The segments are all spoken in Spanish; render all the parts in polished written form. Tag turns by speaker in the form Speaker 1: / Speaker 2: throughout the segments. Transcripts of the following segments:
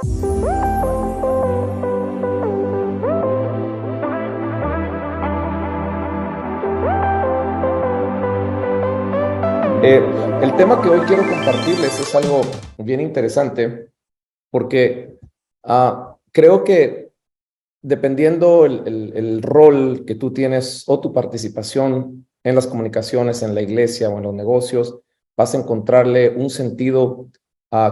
Speaker 1: El tema que hoy quiero compartirles es algo bien interesante porque creo que dependiendo el rol que tú tienes o tu participación en las comunicaciones, en la iglesia o en los negocios, vas a encontrarle un sentido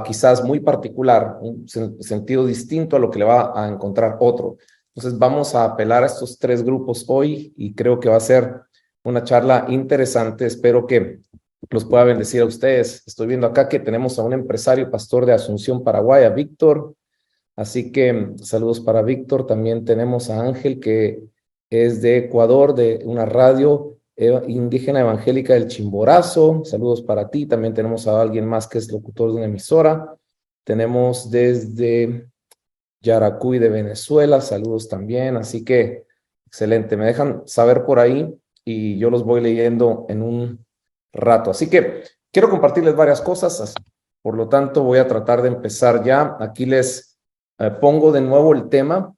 Speaker 1: quizás muy particular, un sentido distinto a lo que le va a encontrar otro. Entonces vamos a apelar a estos tres grupos hoy y creo que va a ser una charla interesante. Espero que los pueda bendecir a ustedes. Estoy viendo acá que tenemos a un empresario, pastor de Asunción, Paraguay, a Víctor. Así que saludos para Víctor. También tenemos a Ángel, que es de Ecuador, de una radio indígena evangélica del Chimborazo. Saludos para ti. También tenemos a alguien más que es locutor de una emisora. Tenemos desde Yaracuy de Venezuela. Saludos también. Así que excelente. Me dejan saber por ahí y yo los voy leyendo en un rato. Así que quiero compartirles varias cosas. Por lo tanto, voy a tratar de empezar ya. Aquí les pongo de nuevo el tema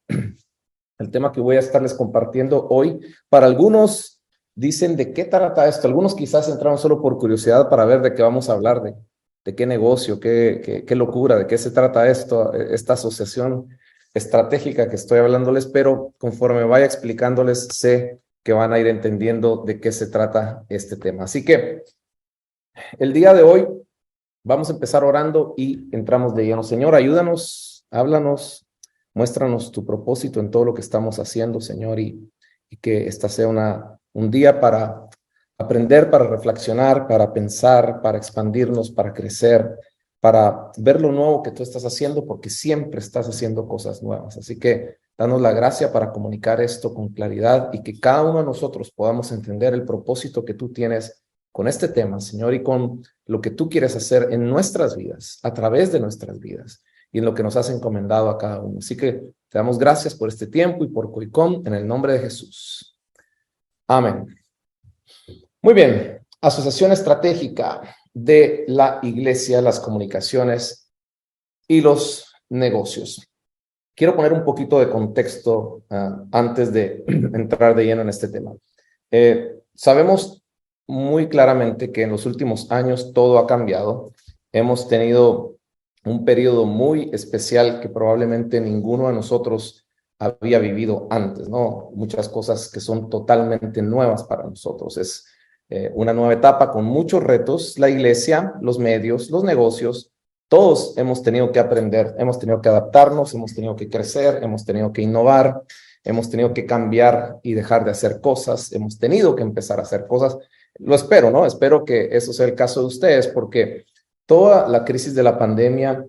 Speaker 1: que voy a estarles compartiendo hoy. Para algunos dicen de qué trata esto. Algunos quizás entraron solo por curiosidad para ver de qué vamos a hablar, de qué negocio, qué locura, de qué se trata esto, esta asociación estratégica que estoy hablándoles, pero conforme vaya explicándoles, sé que van a ir entendiendo de qué se trata este tema. Así que el día de hoy vamos a empezar orando y entramos de lleno. Señor, ayúdanos, háblanos, muéstranos tu propósito en todo lo que estamos haciendo, Señor, y que esta sea un día para aprender, para reflexionar, para pensar, para expandirnos, para crecer, para ver lo nuevo que tú estás haciendo, porque siempre estás haciendo cosas nuevas. Así que danos la gracia para comunicar esto con claridad y que cada uno de nosotros podamos entender el propósito que tú tienes con este tema, Señor, y con lo que tú quieres hacer en nuestras vidas, a través de nuestras vidas, y en lo que nos has encomendado a cada uno. Así que te damos gracias por este tiempo y por COICOM, en el nombre de Jesús. Amén. Muy bien. Asociación estratégica de la iglesia, las comunicaciones y los negocios. Quiero poner un poquito de contexto antes de entrar de lleno en este tema. Sabemos muy claramente que en los últimos años todo ha cambiado. Hemos tenido un periodo muy especial que probablemente ninguno de nosotros había vivido antes, ¿no? Muchas cosas que son totalmente nuevas para nosotros. Es una nueva etapa con muchos retos. La iglesia, los medios, los negocios, todos hemos tenido que aprender, hemos tenido que adaptarnos, hemos tenido que crecer, hemos tenido que innovar, hemos tenido que cambiar y dejar de hacer cosas, hemos tenido que empezar a hacer cosas. Lo espero, ¿no? Espero que eso sea el caso de ustedes, porque toda la crisis de la pandemia,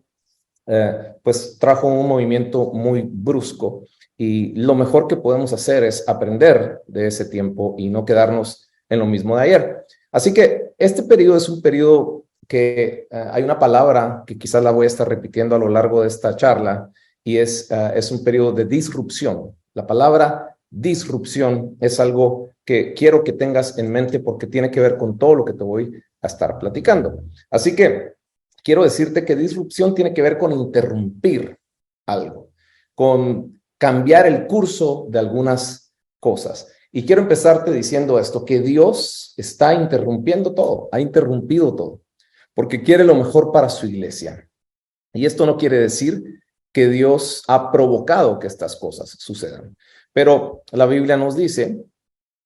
Speaker 1: pues trajo un movimiento muy brusco y lo mejor que podemos hacer es aprender de ese tiempo y no quedarnos en lo mismo de ayer. Así que este periodo es un periodo que hay una palabra que quizás la voy a estar repitiendo a lo largo de esta charla y es un periodo de disrupción. La palabra disrupción es algo que quiero que tengas en mente porque tiene que ver con todo lo que te voy a estar platicando. Así que quiero decirte que disrupción tiene que ver con interrumpir algo, con cambiar el curso de algunas cosas. Y quiero empezarte diciendo esto, que Dios está interrumpiendo todo, ha interrumpido todo, porque quiere lo mejor para su iglesia. Y esto no quiere decir que Dios ha provocado que estas cosas sucedan. Pero la Biblia nos dice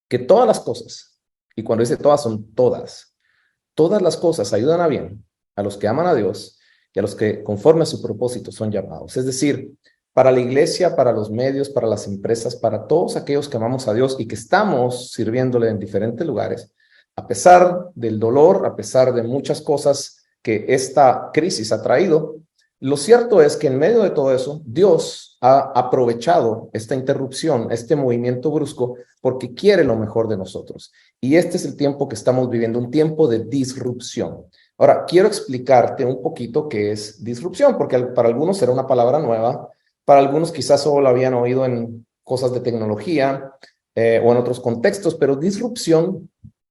Speaker 1: que todas las cosas, y cuando dice todas, son todas las cosas ayudan a bien a los que aman a Dios y a los que conforme a su propósito son llamados. Es decir, para la iglesia, para los medios, para las empresas, para todos aquellos que amamos a Dios y que estamos sirviéndole en diferentes lugares, a pesar del dolor, a pesar de muchas cosas que esta crisis ha traído, lo cierto es que en medio de todo eso, Dios ha aprovechado esta interrupción, este movimiento brusco, porque quiere lo mejor de nosotros. Y este es el tiempo que estamos viviendo, un tiempo de disrupción. Ahora, quiero explicarte un poquito qué es disrupción, porque para algunos será una palabra nueva, para algunos quizás solo la habían oído en cosas de tecnología o en otros contextos, pero disrupción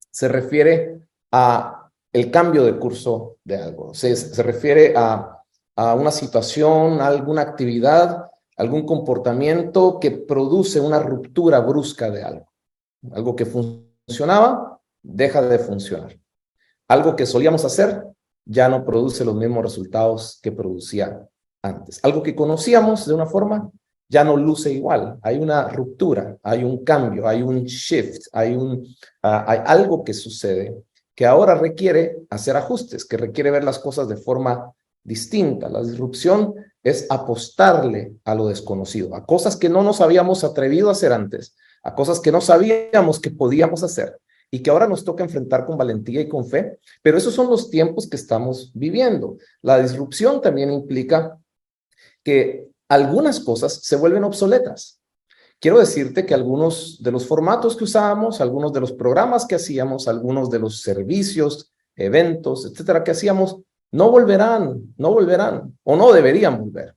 Speaker 1: se refiere a el cambio de curso de algo, se refiere a a una situación, a alguna actividad, algún comportamiento que produce una ruptura brusca de algo. Algo que funcionaba, deja de funcionar. Algo que solíamos hacer ya no produce los mismos resultados que producía antes. Algo que conocíamos de una forma ya no luce igual. Hay una ruptura, hay un cambio, hay un shift, hay algo que sucede que ahora requiere hacer ajustes, que requiere ver las cosas de forma distinta. La disrupción es apostarle a lo desconocido, a cosas que no nos habíamos atrevido a hacer antes, a cosas que no sabíamos que podíamos hacer y que ahora nos toca enfrentar con valentía y con fe, pero esos son los tiempos que estamos viviendo. La disrupción también implica que algunas cosas se vuelven obsoletas. Quiero decirte que algunos de los formatos que usábamos, algunos de los programas que hacíamos, algunos de los servicios, eventos, etcétera, que hacíamos, no volverán o no deberían volver,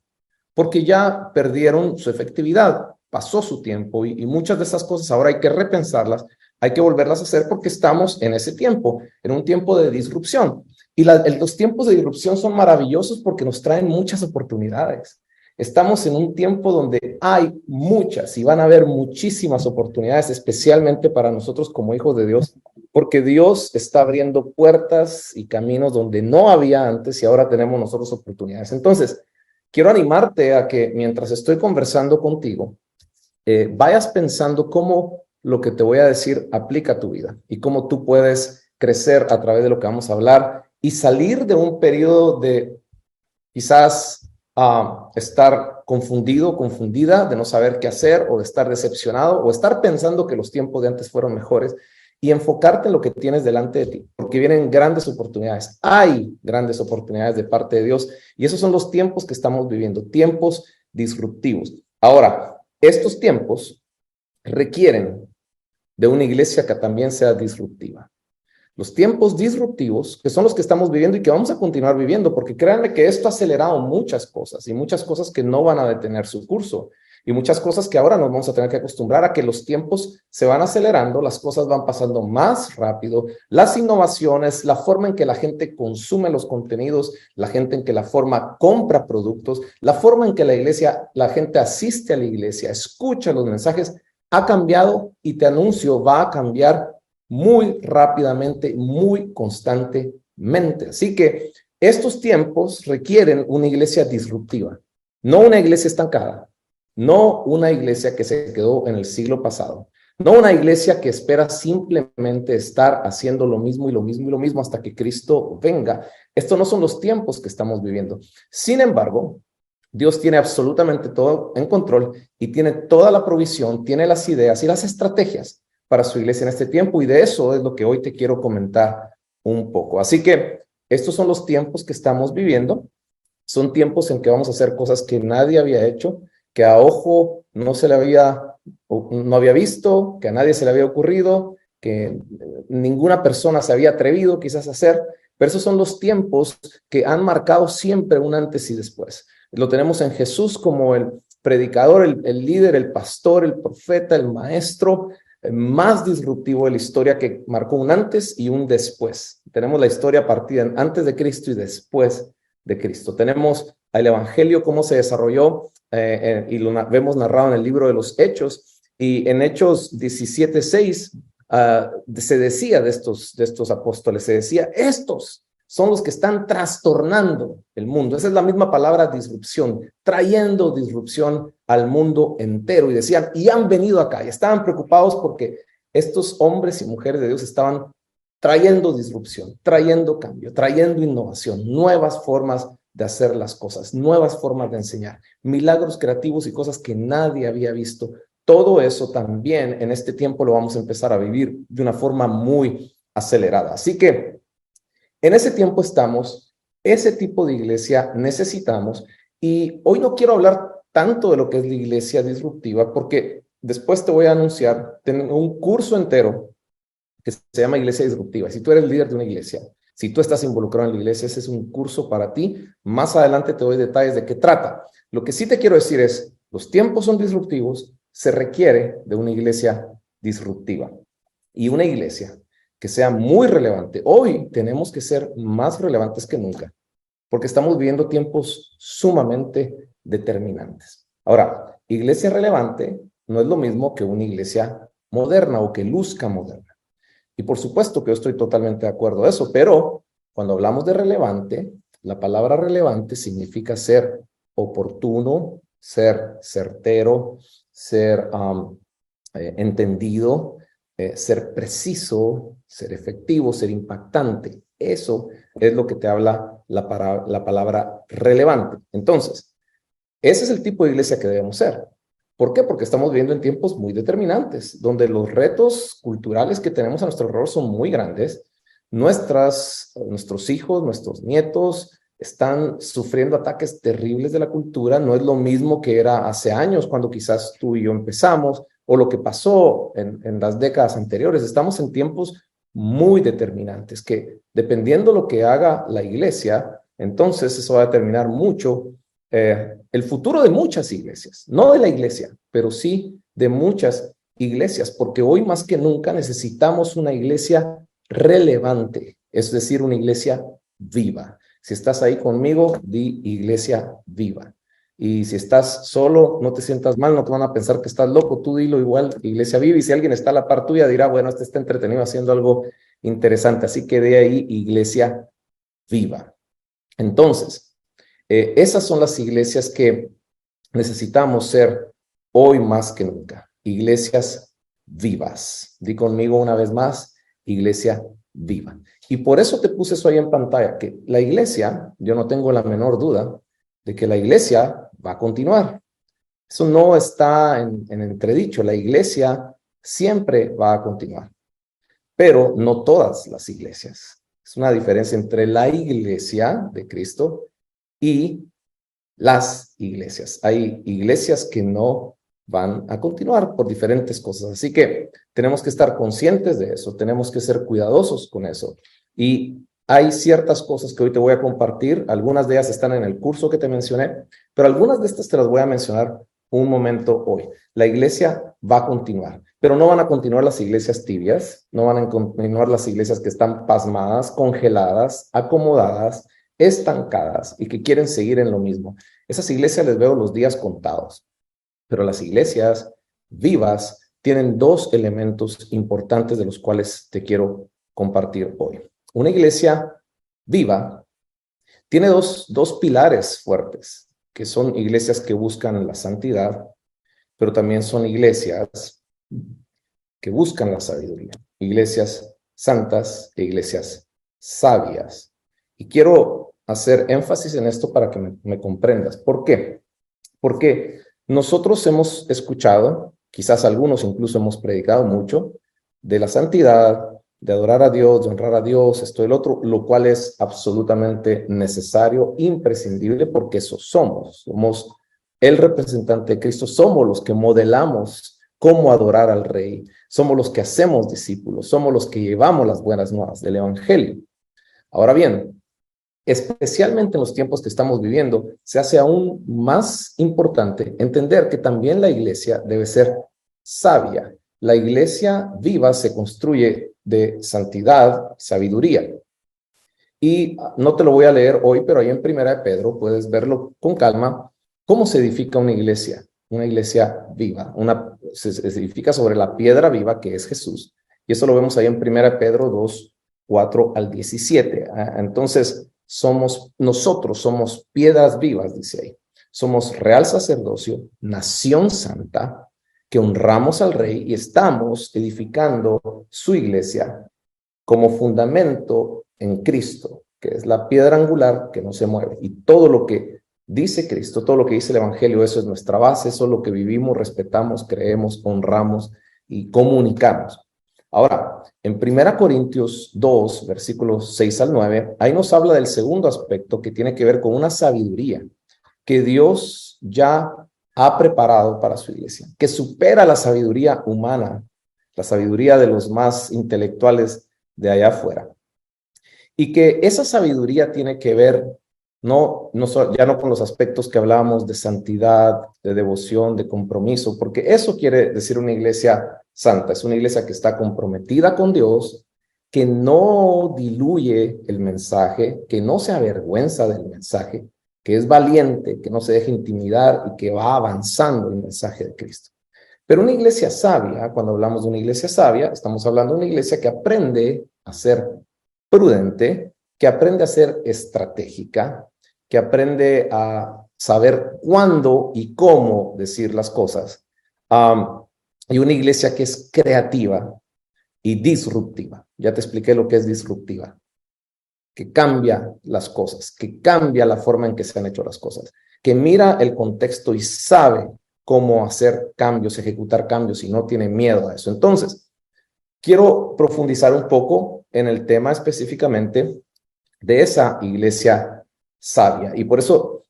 Speaker 1: porque ya perdieron su efectividad, pasó su tiempo y muchas de esas cosas ahora hay que repensarlas, hay que volverlas a hacer porque estamos en ese tiempo, en un tiempo de disrupción. Y los tiempos de disrupción son maravillosos porque nos traen muchas oportunidades. Estamos en un tiempo donde hay muchas y van a haber muchísimas oportunidades, especialmente para nosotros como hijos de Dios, porque Dios está abriendo puertas y caminos donde no había antes y ahora tenemos nosotros oportunidades. Entonces, quiero animarte a que mientras estoy conversando contigo, vayas pensando cómo lo que te voy a decir aplica a tu vida y cómo tú puedes crecer a través de lo que vamos a hablar y salir de un periodo de quizás estar confundido, confundida, de no saber qué hacer o de estar decepcionado o estar pensando que los tiempos de antes fueron mejores y enfocarte en lo que tienes delante de ti, porque vienen grandes oportunidades. Hay grandes oportunidades de parte de Dios y esos son los tiempos que estamos viviendo, tiempos disruptivos. Ahora, estos tiempos requieren de una iglesia que también sea disruptiva. Los tiempos disruptivos, que son los que estamos viviendo y que vamos a continuar viviendo, porque créanme que esto ha acelerado muchas cosas y muchas cosas que no van a detener su curso y muchas cosas que ahora nos vamos a tener que acostumbrar a que los tiempos se van acelerando, las cosas van pasando más rápido, las innovaciones, la forma en que la gente consume los contenidos, la gente en que la forma compra productos, la forma en que la gente asiste a la iglesia, escucha los mensajes, ha cambiado y te anuncio, va a cambiar muy rápidamente, muy constantemente. Así que estos tiempos requieren una iglesia disruptiva, no una iglesia estancada, no una iglesia que se quedó en el siglo pasado, no una iglesia que espera simplemente estar haciendo lo mismo y lo mismo y lo mismo hasta que Cristo venga. Estos no son los tiempos que estamos viviendo. Sin embargo, Dios tiene absolutamente todo en control y tiene toda la provisión, tiene las ideas y las estrategias para su iglesia en este tiempo y de eso es lo que hoy te quiero comentar un poco. Así que estos son los tiempos que estamos viviendo, son tiempos en que vamos a hacer cosas que nadie había hecho, que a ojo no había visto, que a nadie se le había ocurrido, que ninguna persona se había atrevido quizás a hacer, pero esos son los tiempos que han marcado siempre un antes y después. Lo tenemos en Jesús como el predicador, el líder, el pastor, el profeta, el maestro, más disruptivo de la historia que marcó un antes y un después. Tenemos la historia partida antes de Cristo y después de Cristo. Tenemos el Evangelio, cómo se desarrolló y lo vemos narrado en el libro de los Hechos. Y en Hechos 17:6 se decía de estos apóstoles, se decía, estos son los que están trastornando el mundo. Esa es la misma palabra disrupción, trayendo disrupción al mundo entero. Y decían, y han venido acá, y estaban preocupados porque estos hombres y mujeres de Dios estaban trayendo disrupción, trayendo cambio, trayendo innovación, nuevas formas de hacer las cosas, nuevas formas de enseñar, milagros creativos y cosas que nadie había visto. Todo eso también en este tiempo lo vamos a empezar a vivir de una forma muy acelerada. Así que en ese tiempo estamos, ese tipo de iglesia necesitamos, y hoy no quiero hablar tanto de lo que es la iglesia disruptiva, porque después te voy a anunciar, tengo un curso entero que se llama Iglesia Disruptiva. Si tú eres líder de una iglesia, si tú estás involucrado en la iglesia, ese es un curso para ti. Más adelante te doy detalles de qué trata. Lo que sí te quiero decir es, los tiempos son disruptivos, se requiere de una iglesia disruptiva y una iglesia que sea muy relevante. Hoy tenemos que ser más relevantes que nunca. porque estamos viviendo tiempos sumamente determinantes. Ahora, iglesia relevante no es lo mismo que una iglesia moderna o que luzca moderna. Y por supuesto que yo estoy totalmente de acuerdo a eso, pero cuando hablamos de relevante, la palabra relevante significa ser oportuno, ser certero, ser entendido, ser preciso, ser efectivo, ser impactante. Eso es lo que te habla la palabra relevante. Entonces, ese es el tipo de iglesia que debemos ser. ¿Por qué? Porque estamos viviendo en tiempos muy determinantes, donde los retos culturales que tenemos a nuestro alrededor son muy grandes. Nuestros hijos, nuestros nietos están sufriendo ataques terribles de la cultura. No es lo mismo que era hace años, cuando quizás tú y yo empezamos, o lo que pasó en las décadas anteriores. Estamos en tiempos muy determinantes, que dependiendo lo que haga la iglesia, entonces eso va a determinar mucho el futuro de muchas iglesias, no de la iglesia, pero sí de muchas iglesias, porque hoy más que nunca necesitamos una iglesia relevante, es decir, una iglesia viva. Si estás ahí conmigo, di iglesia viva. Y si estás solo, no te sientas mal, no te van a pensar que estás loco, tú dilo igual, iglesia viva. Y si alguien está a la par tuya, dirá, bueno, este está entretenido haciendo algo interesante. Así que de ahí, iglesia viva. Entonces, esas son las iglesias que necesitamos ser hoy más que nunca. Iglesias vivas. Di conmigo una vez más, iglesia viva. Y por eso te puse eso ahí en pantalla, que la iglesia, yo no tengo la menor duda de que la iglesia va a continuar. Eso no está en entredicho. La iglesia siempre va a continuar, pero no todas las iglesias. Es una diferencia entre la iglesia de Cristo y las iglesias. Hay iglesias que no van a continuar por diferentes cosas. Así que tenemos que estar conscientes de eso, tenemos que ser cuidadosos con eso. Y hay ciertas cosas que hoy te voy a compartir, algunas de ellas están en el curso que te mencioné, pero algunas de estas te las voy a mencionar un momento hoy. La iglesia va a continuar, pero no van a continuar las iglesias tibias, no van a continuar las iglesias que están pasmadas, congeladas, acomodadas, estancadas y que quieren seguir en lo mismo. Esas iglesias les veo los días contados, pero las iglesias vivas tienen dos elementos importantes de los cuales te quiero compartir hoy. Una iglesia viva tiene dos pilares fuertes, que son iglesias que buscan la santidad, pero también son iglesias que buscan la sabiduría, iglesias santas e iglesias sabias. Y quiero hacer énfasis en esto para que me comprendas. ¿Por qué? Porque nosotros hemos escuchado, quizás algunos incluso hemos predicado mucho, de la santidad, de adorar a Dios, de honrar a Dios, esto y el otro, lo cual es absolutamente necesario, imprescindible, porque eso somos. Somos el representante de Cristo, somos los que modelamos cómo adorar al Rey, somos los que hacemos discípulos, somos los que llevamos las buenas nuevas del Evangelio. Ahora bien, especialmente en los tiempos que estamos viviendo, se hace aún más importante entender que también la iglesia debe ser sabia. La iglesia viva se construye de santidad, sabiduría. Y no te lo voy a leer hoy, pero ahí en Primera de Pedro puedes verlo con calma, cómo se edifica una iglesia viva. Se edifica sobre la piedra viva que es Jesús. Y eso lo vemos ahí en Primera de Pedro 2, 4 al 17. Entonces, nosotros somos piedras vivas, dice ahí. Somos real sacerdocio, nación santa, que honramos al Rey y estamos edificando su iglesia como fundamento en Cristo, que es la piedra angular que no se mueve. Y todo lo que dice Cristo, todo lo que dice el Evangelio, eso es nuestra base, eso es lo que vivimos, respetamos, creemos, honramos y comunicamos. Ahora, en 1 Corintios 2, versículos 6 al 9, ahí nos habla del segundo aspecto que tiene que ver con una sabiduría que Dios ya ha preparado para su iglesia, que supera la sabiduría humana, la sabiduría de los más intelectuales de allá afuera. Y que esa sabiduría tiene que ver ya no con los aspectos que hablábamos de santidad, de devoción, de compromiso, porque eso quiere decir una iglesia santa, es una iglesia que está comprometida con Dios, que no diluye el mensaje, que no se avergüenza del mensaje, que es valiente, que no se deja intimidar y que va avanzando el mensaje de Cristo. Pero una iglesia sabia, cuando hablamos de una iglesia sabia, estamos hablando de una iglesia que aprende a ser prudente, que aprende a ser estratégica, que aprende a saber cuándo y cómo decir las cosas. Y una iglesia que es creativa y disruptiva. Ya te expliqué lo que es disruptiva, que cambia las cosas, que cambia la forma en que se han hecho las cosas, que mira el contexto y sabe cómo hacer cambios, ejecutar cambios y no tiene miedo a eso. Entonces, quiero profundizar un poco en el tema específicamente de esa iglesia sabia. Y por eso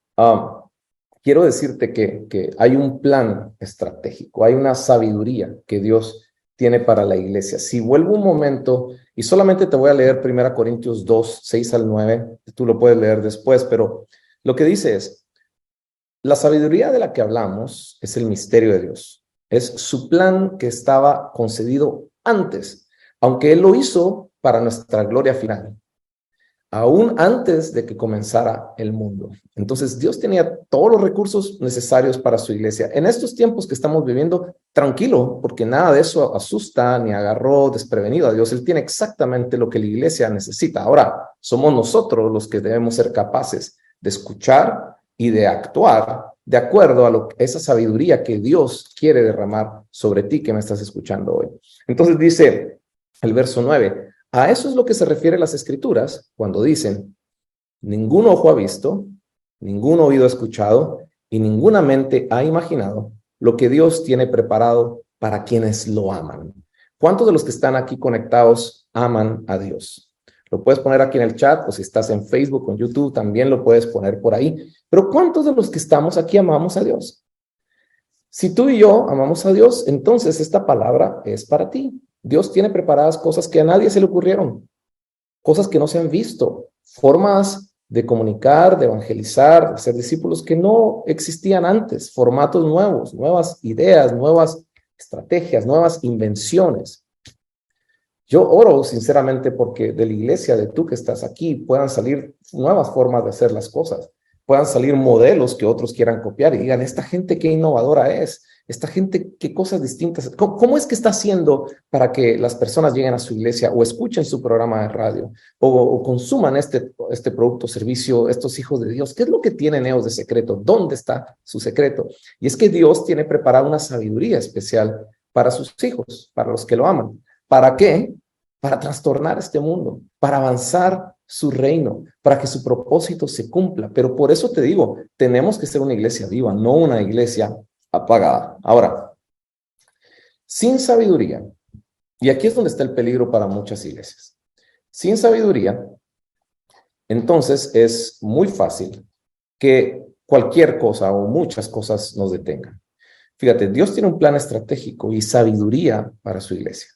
Speaker 1: quiero decirte que hay un plan estratégico, hay una sabiduría que Dios tiene para la iglesia. Si vuelvo un momento, y solamente te voy a leer 1 Corintios 2, 6 al 9, tú lo puedes leer después, pero lo que dice es, la sabiduría de la que hablamos es el misterio de Dios. Es su plan que estaba concedido antes, aunque Él lo hizo para nuestra gloria final, aún antes de que comenzara el mundo. Entonces, Dios tenía todos los recursos necesarios para su iglesia. En estos tiempos que estamos viviendo, tranquilo, porque nada de eso asusta ni agarró desprevenido a Dios. Él tiene exactamente lo que la iglesia necesita. Ahora, somos nosotros los que debemos ser capaces de escuchar y de actuar de acuerdo a esa sabiduría que Dios quiere derramar sobre ti que me estás escuchando hoy. Entonces dice el verso 9, a eso es lo que se refiere las Escrituras cuando dicen, ningún ojo ha visto, ningún oído ha escuchado y ninguna mente ha imaginado lo que Dios tiene preparado para quienes lo aman. ¿Cuántos de los que están aquí conectados aman a Dios? Lo puedes poner aquí en el chat o si estás en Facebook o en YouTube también lo puedes poner por ahí. Pero ¿cuántos de los que estamos aquí amamos a Dios? Si tú y yo amamos a Dios, entonces esta palabra es para ti. Dios tiene preparadas cosas que a nadie se le ocurrieron, cosas que no se han visto, formas de comunicar, de evangelizar, de ser discípulos que no existían antes, formatos nuevos, nuevas ideas, nuevas estrategias, nuevas invenciones. Yo oro sinceramente porque de la iglesia, de tú que estás aquí, puedan salir nuevas formas de hacer las cosas, puedan salir modelos que otros quieran copiar y digan, esta gente qué innovadora es, esta gente qué cosas distintas, ¿cómo es que está haciendo para que las personas lleguen a su iglesia o escuchen su programa de radio o consuman este producto o servicio, estos hijos de Dios? ¿Qué es lo que tienen ellos de secreto? ¿Dónde está su secreto? Y es que Dios tiene preparada una sabiduría especial para sus hijos, para los que lo aman. ¿Para qué? Para trastornar este mundo, para avanzar su reino, para que su propósito se cumpla. Pero por eso te digo, tenemos que ser una iglesia viva, no una iglesia apagada. Ahora, sin sabiduría, y aquí es donde está el peligro para muchas iglesias, sin sabiduría, entonces es muy fácil que cualquier cosa o muchas cosas nos detengan. Fíjate, Dios tiene un plan estratégico y sabiduría para su iglesia.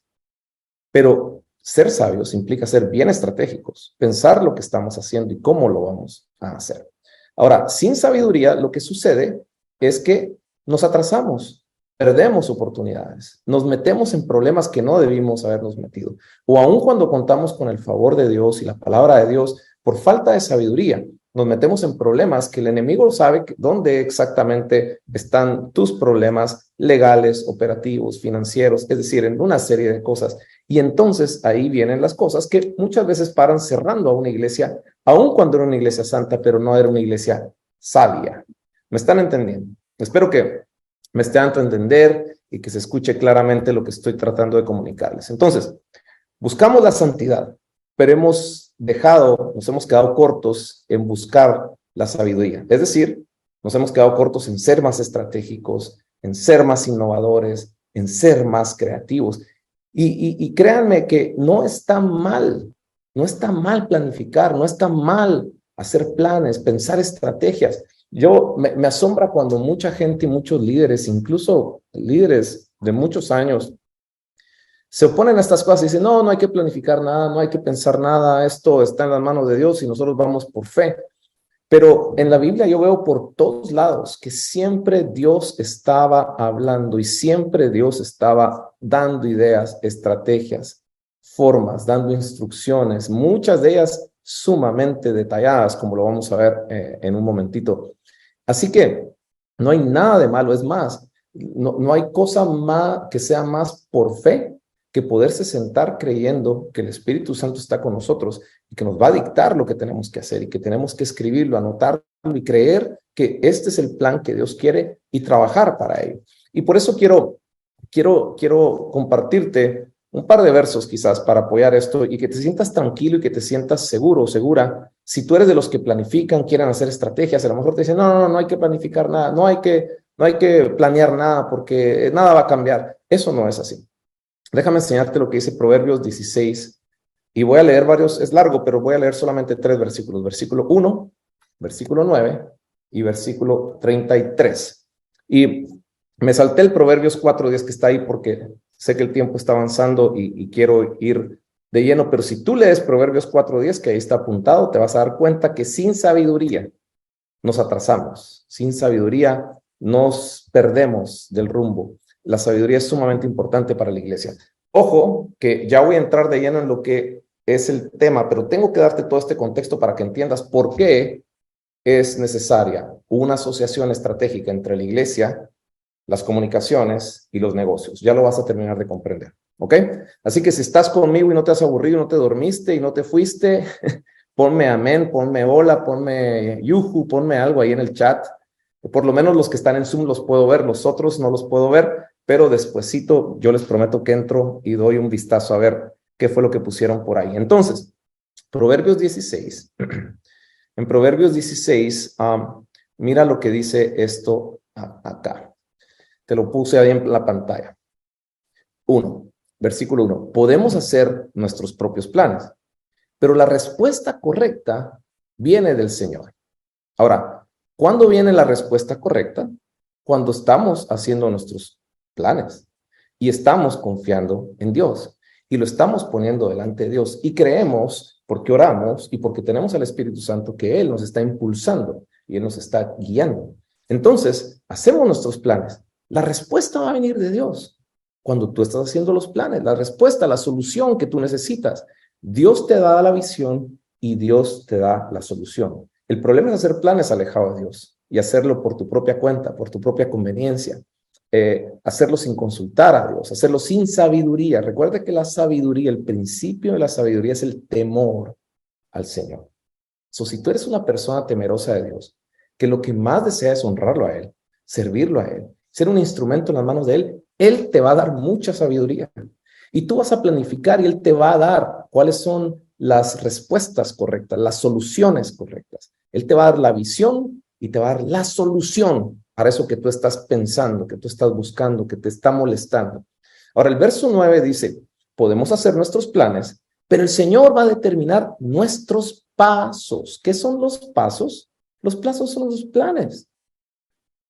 Speaker 1: Pero ser sabios implica ser bien estratégicos, pensar lo que estamos haciendo y cómo lo vamos a hacer. Ahora, sin sabiduría, lo que sucede es que nos atrasamos, perdemos oportunidades, nos metemos en problemas que no debimos habernos metido. O aun cuando contamos con el favor de Dios y la palabra de Dios, por falta de sabiduría, nos metemos en problemas que el enemigo sabe dónde exactamente están tus problemas legales, operativos, financieros, es decir, en una serie de cosas. Y entonces ahí vienen las cosas que muchas veces paran cerrando a una iglesia, aun cuando era una iglesia santa, pero no era una iglesia sabia. ¿Me están entendiendo? Espero que me estén dando a entender y que se escuche claramente lo que estoy tratando de comunicarles. Entonces, buscamos la santidad, pero nos hemos quedado cortos en buscar la sabiduría. Es decir, nos hemos quedado cortos en ser más estratégicos, en ser más innovadores, en ser más creativos. Y créanme que no está mal planificar, no está mal hacer planes, pensar estrategias. Me asombra cuando mucha gente y muchos líderes, incluso líderes de muchos años, se oponen a estas cosas y dicen, no hay que planificar nada, no hay que pensar nada, esto está en las manos de Dios y nosotros vamos por fe. Pero en la Biblia yo veo por todos lados que siempre Dios estaba hablando y siempre Dios estaba dando ideas, estrategias, formas, dando instrucciones, muchas de ellas sumamente detalladas, como lo vamos a ver en un momentito. Así que no hay nada de malo, es más, no hay cosa más que sea más por fe que poderse sentar creyendo que el Espíritu Santo está con nosotros y que nos va a dictar lo que tenemos que hacer y que tenemos que escribirlo, anotarlo y creer que este es el plan que Dios quiere y trabajar para ello. Y por eso quiero compartirte un par de versos quizás para apoyar esto y que te sientas tranquilo y que te sientas seguro o segura. Si tú eres de los que planifican, quieren hacer estrategias, a lo mejor te dicen, no hay que planificar nada, no hay que planear nada porque nada va a cambiar. Eso no es así. Déjame enseñarte lo que dice Proverbios 16 y voy a leer varios, es largo, pero voy a leer solamente 3 versículos. Versículo 1, versículo 9 y versículo 33. Y me salté el Proverbios 4:10 que está ahí porque sé que el tiempo está avanzando y quiero ir de lleno, pero si tú lees Proverbios 4:10, que ahí está apuntado, te vas a dar cuenta que sin sabiduría nos atrasamos, sin sabiduría nos perdemos del rumbo. La sabiduría es sumamente importante para la iglesia. Ojo, que ya voy a entrar de lleno en lo que es el tema, pero tengo que darte todo este contexto para que entiendas por qué es necesaria una asociación estratégica entre la iglesia, las comunicaciones y los negocios. Ya lo vas a terminar de comprender, ¿ok? Así que si estás conmigo y no te has aburrido, no te dormiste y no te fuiste, ponme amén, ponme hola, ponme yuhu, ponme algo ahí en el chat. Por lo menos los que están en Zoom los puedo ver, los otros no los puedo ver, pero despuesito yo les prometo que entro y doy un vistazo a ver qué fue lo que pusieron por ahí. Entonces, Proverbios 16. En Proverbios 16, mira lo que dice esto acá. Te lo puse ahí en la pantalla. Versículo 1. Podemos hacer nuestros propios planes, pero la respuesta correcta viene del Señor. Ahora, ¿cuándo viene la respuesta correcta? Cuando estamos haciendo nuestros planes y estamos confiando en Dios y lo estamos poniendo delante de Dios y creemos, porque oramos y porque tenemos al Espíritu Santo, que Él nos está impulsando y Él nos está guiando. Entonces, hacemos nuestros planes. La respuesta va a venir de Dios. Cuando tú estás haciendo los planes, la respuesta, la solución que tú necesitas, Dios te da la visión y Dios te da la solución. El problema es hacer planes alejados de Dios y hacerlo por tu propia cuenta, por tu propia conveniencia, hacerlo sin consultar a Dios, hacerlo sin sabiduría. Recuerda que la sabiduría, el principio de la sabiduría es el temor al Señor. Si tú eres una persona temerosa de Dios, que lo que más desea es honrarlo a Él, servirlo a Él, ser un instrumento en las manos de Él, Él te va a dar mucha sabiduría. Y tú vas a planificar y Él te va a dar cuáles son las respuestas correctas, las soluciones correctas. Él te va a dar la visión y te va a dar la solución para eso que tú estás pensando, que tú estás buscando, que te está molestando. Ahora, el verso 9 dice, podemos hacer nuestros planes, pero el Señor va a determinar nuestros pasos. ¿Qué son los pasos? Los pasos son los planes.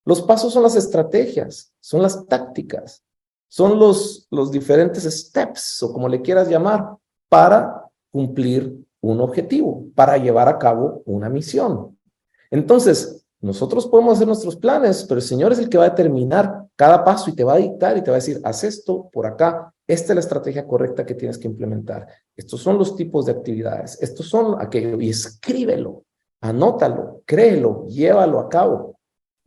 Speaker 1: Los pasos son las estrategias, son las tácticas, son los diferentes steps, o como le quieras llamar, para cumplir un objetivo, para llevar a cabo una misión. Entonces, nosotros podemos hacer nuestros planes, pero el Señor es el que va a determinar cada paso y te va a dictar y te va a decir, haz esto por acá, esta es la estrategia correcta que tienes que implementar. Estos son los tipos de actividades, estos son aquello, y escríbelo, anótalo, créelo, llévalo a cabo,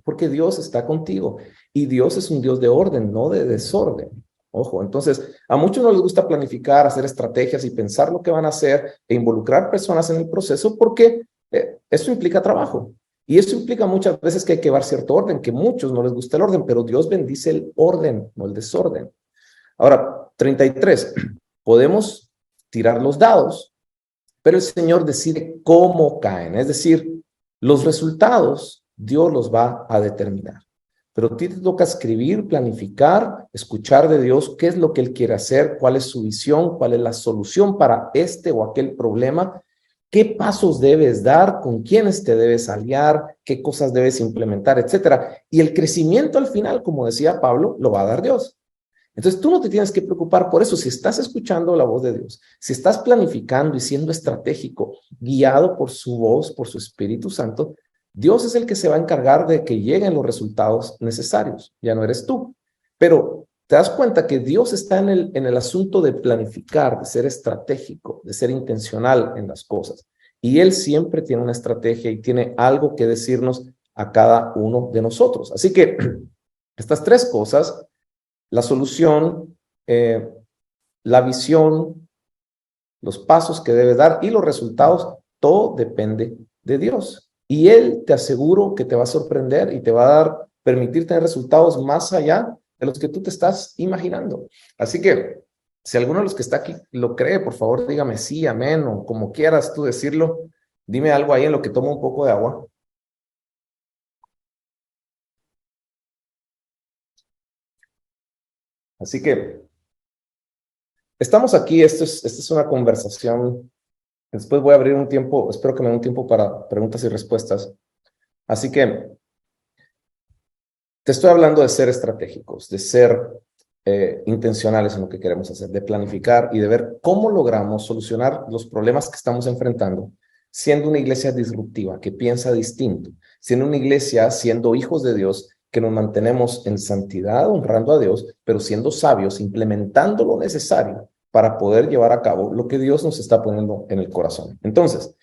Speaker 1: porque Dios está contigo y Dios es un Dios de orden, no de desorden. Ojo, entonces a muchos no les gusta planificar, hacer estrategias y pensar lo que van a hacer e involucrar personas en el proceso porque eso implica trabajo. Y eso implica muchas veces que hay que llevar cierto orden, que a muchos no les gusta el orden, pero Dios bendice el orden, no el desorden. Ahora, 33. Podemos tirar los dados, pero el Señor decide cómo caen. Es decir, los resultados Dios los va a determinar. Pero a ti te toca escribir, planificar, escuchar de Dios qué es lo que Él quiere hacer, cuál es su visión, cuál es la solución para este o aquel problema, qué pasos debes dar, con quiénes te debes aliar, qué cosas debes implementar, etcétera. Y el crecimiento al final, como decía Pablo, lo va a dar Dios. Entonces tú no te tienes que preocupar por eso. Si estás escuchando la voz de Dios, si estás planificando y siendo estratégico, guiado por su voz, por su Espíritu Santo, Dios es el que se va a encargar de que lleguen los resultados necesarios. Ya no eres tú. Pero te das cuenta que Dios está en el asunto de planificar, de ser estratégico, de ser intencional en las cosas. Y Él siempre tiene una estrategia y tiene algo que decirnos a cada uno de nosotros. Así que estas tres cosas, la solución, la visión, los pasos que debes dar y los resultados, todo depende de Dios. Y Él, te aseguro, que te va a sorprender y te va a permitir tener resultados más allá de los que tú te estás imaginando. Así que, si alguno de los que está aquí lo cree, por favor, dígame sí, amén, o como quieras tú decirlo. Dime algo ahí en lo que tomo un poco de agua. Así que, estamos aquí, esta es una conversación. Después voy a abrir un tiempo, espero que me dé un tiempo para preguntas y respuestas. Así que te estoy hablando de ser estratégicos, de ser intencionales en lo que queremos hacer, de planificar y de ver cómo logramos solucionar los problemas que estamos enfrentando, siendo una iglesia disruptiva, que piensa distinto, siendo una iglesia, siendo hijos de Dios, que nos mantenemos en santidad, honrando a Dios, pero siendo sabios, implementando lo necesario para poder llevar a cabo lo que Dios nos está poniendo en el corazón. Entonces,